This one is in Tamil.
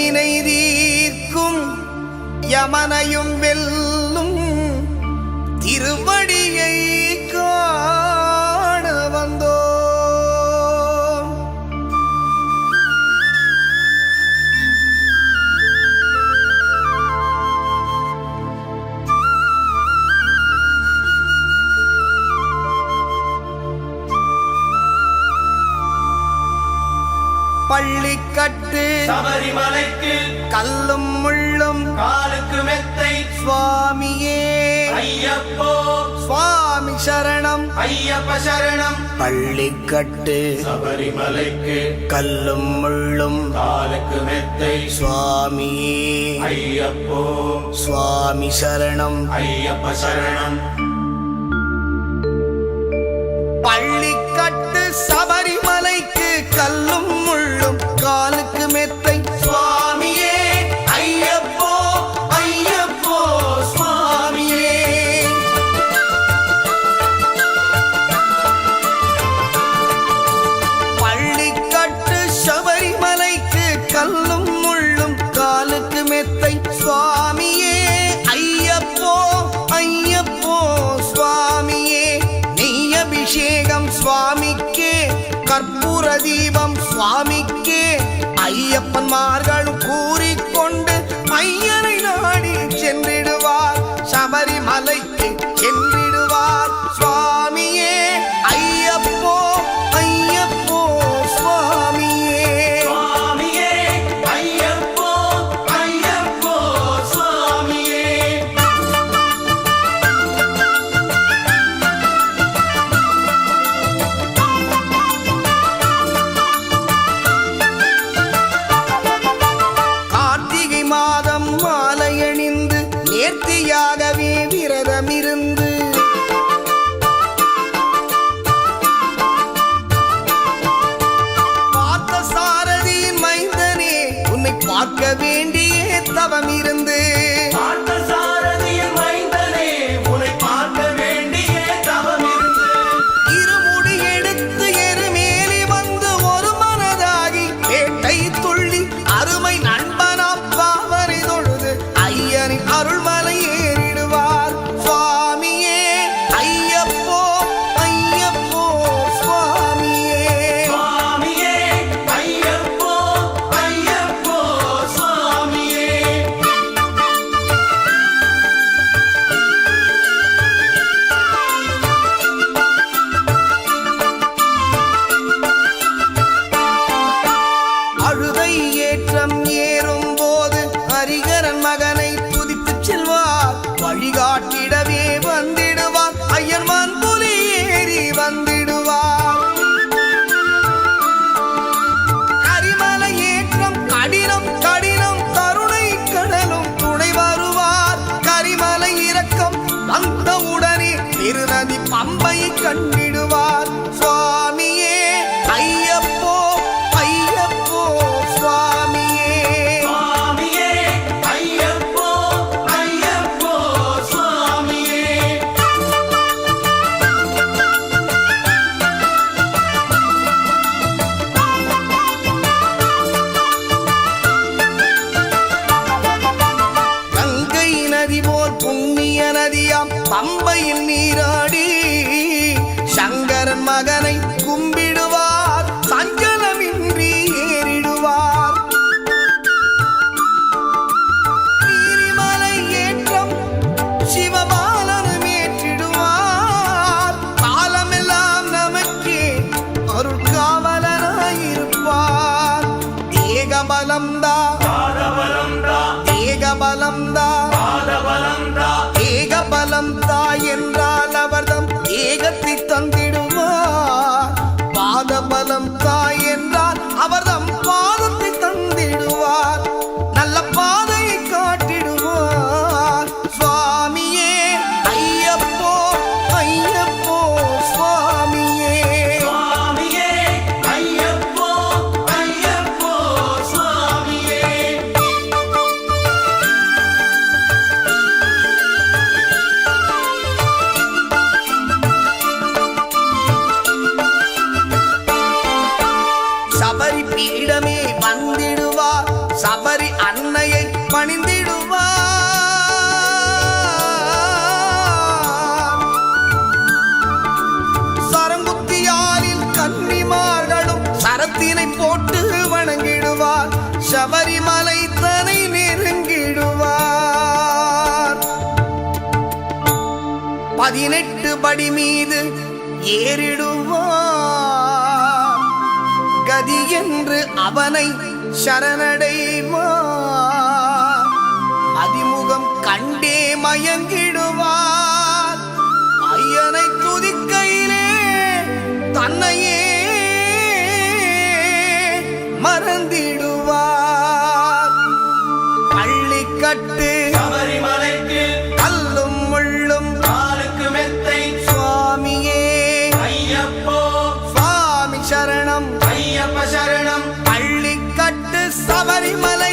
வினை தீர்க்கும் யமனையும் வெல்லும் திருவடியை காண வந்தோம். பள்ளிக்கட்டு சபரிமலைக்கு கல்லும் முள்ளும் காலுக்கு மெத்தை சுவாமியே ஐயப்போ சுவாமி சரணம் ஐயப்ப சரணம். பள்ளிக்கட்டு சபரிமலைக்கு கல்லும் முள்ளும் காலுக்கு மெத்தை சுவாமியே ஐயப்போ சுவாமி சரணம் ஐயப்ப சரணம். பள்ளிக்கட்டு சபரிமலைக்கு கல்லும் முள்ளும் காலுக்கு மெத்தை சுவாமியே ஐயப்போ ஐயப்போ சுவாமியே. பள்ளிக்கட்டு சபரிமலைக்கு கல்லும் முள்ளும் காலுக்கு மெத்தை சுவாமியே ஐயப்போ ஐயப்போ சுவாமியே. நெய் அபிஷேகம் சுவாமிக்கே கற்பூர தீபம் சுவாமிக்கே ஐயப்பன்மார்களும் கூறிக்கொண்டு ஐயனை நாடி சென்றிடுவார் சபரிமலைக்கு சென்றிடுவார் சுவாமியே ஐயப்போ ஐயப்போ சுவாமியே சுவாமியே ஐயப்போ ஐயப்போ சுவாமியே. கார்த்திகை மாதம் மாலையணிந்து நேர்த்தியாகவே விரதமிருந்து பார்த்த சாரதியின் மைந்தனே உன்னை பார்க்க வேண்டிய தவம் இருந்து பார்த்தசாரதியின் மைந்தனே உன்னை பார்க்க வேண்டிய தவம் இருந்து இருமுடி எடுத்து எருமேலி வந்து ஒரு மனதாகி வேட்டை துள்ளி அருமை நண்பனாம் பாவரை தொழுது ஐயனின் அருள்மலை ஏறிடுவார் சுவாமியே ஐயப்போ ஐயப்போ சுவாமியே. சுவாமியே ஐயப்போ ஐயப்போ சுவாமியே. அழுதை ஏற்றம் ஏறும் போது ஹரிகரன் மகனை துதித்து செல்வார் வழிகாட்டிடவே வந்திடுவார் ஐயர்மான் புலி ஏறி வந்திடுவார். கரிமலை ஏற்றம் கடினம் கடினம் கருணை கடலும் துணை வருவார். கரிமலை இறக்கம் வந்தவுடனே பெருநதி பம்பை கண்டிடுவார் சுவாமியே ஐயப்போ ஐயப்போ சுவாமியே. சுவாமியே ஐயப்போ ஐயப்போ சுவாமியே. கங்கை நதி போல் புண்ணிய நதியாம் பம்பையில் நீராடி சங்கரன் மகனை கும்பிடுவார் சஞ்சலமின்றி ஏறிடுவார். நீரிமலை ஏற்றம் சிவபாலனும் ஏற்றிடுவார். காலமெல்லாம் நமக்கே அருள் காவலனாயிருப்பார். தேகபலம்தா பாதபலம்தா தேகபலம்தா பாதபலம்தா ஏகபலம்தா என்றால் அவர்தம் ஏகத்தை தந்திடுவார். பாதபலம் தாய் என்றால் அவர்தம் பாதத்தை தந்திடுவார். நல்ல பாதையை காட்டிடுவார் சுவாமியே ஐயப்போ ஐயப்போ சுவாமியே. சுவாமியே ஐயப்போ ஐயப்போ சுவாமியே. பீடமே வந்திடுவார் சபரி அன்னையை பணிந்திடுவார் சரங்குத்தியாரில் கன்னிமார்களும் சரத்தினை போட்டு வணங்கிடுவார் சபரிமலை தனை நெருங்கிடுவார் 18 படி மீது ஏறிடுவார் கதி என்று அவனை சரணடைவார் அதிமுகம் கண்டே மயங்கிடுவார் ஐயனை துதிக்கையிலே தன்னையே மறந்திடுவார் பள்ளிக்கட்டு சபரிமலைக்கு கல்லும் முள்ளும் காலுக்கு மெத்தை சுவாமியே ஐயப்போ சுவாமி சரணம் ஐயப்ப சரணம் பள்ளிக்கட்டு சபரிமலை